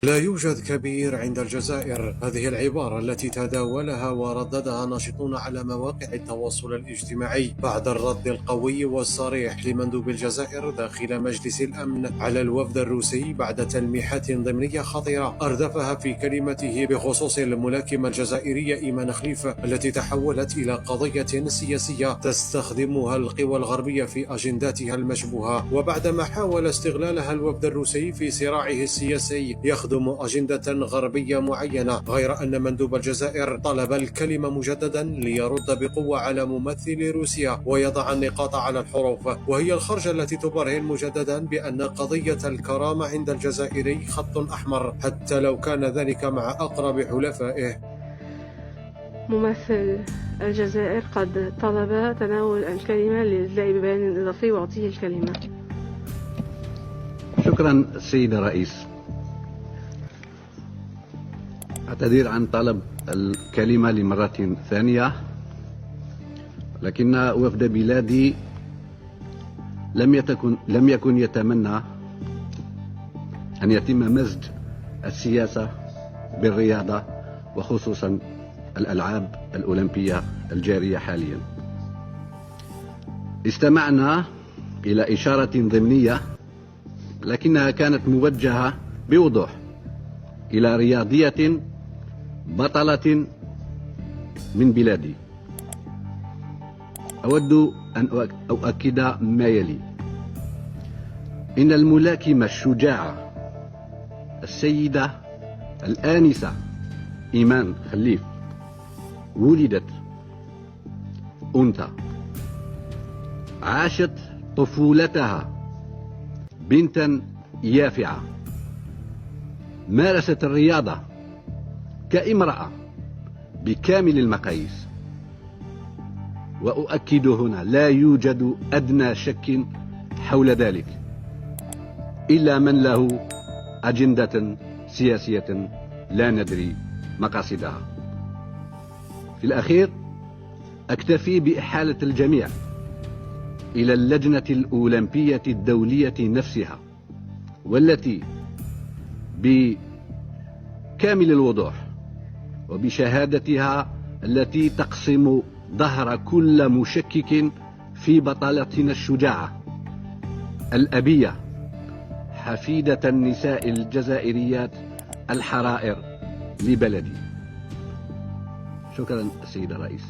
لا يوجد كبير عند الجزائر. هذه العبارة التي تداولها ورددها ناشطون على مواقع التواصل الاجتماعي بعد الرد القوي والصريح لمندوب الجزائر داخل مجلس الأمن على الوفد الروسي بعد تلميحات ضمنية خطيرة أردفها في كلمته بخصوص الملاكمة الجزائرية إيمان خليف التي تحولت إلى قضية سياسية تستخدمها القوى الغربية في أجنداتها المشبوهة، وبعدما حاول استغلالها الوفد الروسي في صراعه السياسي يخدم أجندة غربية معينة، غير أن مندوب الجزائر طلب الكلمة مجددا ليرد بقوة على ممثل روسيا ويضع النقاط على الحروف، وهي الخرجة التي تبرهن مجددا بأن قضية الكرامة عند الجزائري خط أحمر حتى لو كان ذلك مع أقرب حلفائه. ممثل الجزائر قد طلب تناول الكلمة للإدلاء ببيان إضافي وأعطيه الكلمة. شكرا سيد الرئيس. أعتذر عن طلب الكلمة لمرة ثانية، لكن وفد بلادي لم يكن يتمنى أن يتم مزج السياسة بالرياضة، وخصوصا الألعاب الأولمبية الجارية حاليا. استمعنا إلى إشارة ضمنية لكنها كانت موجهة بوضوح إلى رياضية بطلة من بلادي. أود أن أؤكد ما يلي: إن الملاكمة الشجاعة السيدة الآنسة إيمان خليف ولدت أنثى، عاشت طفولتها بنتا يافعة، مارست الرياضة كامرأة بكامل المقاييس، وأؤكد هنا لا يوجد أدنى شك حول ذلك إلا من له أجندة سياسية لا ندري مقاصدها. في الأخير أكتفي بإحالة الجميع إلى اللجنة الأولمبية الدولية نفسها، والتي بكامل الوضوح وبشهادتها التي تقسم ظهر كل مشكك في بطلتنا الشجاعة الأبية، حفيدة النساء الجزائريات الحرائر لبلدي. شكرا سيد الرئيس.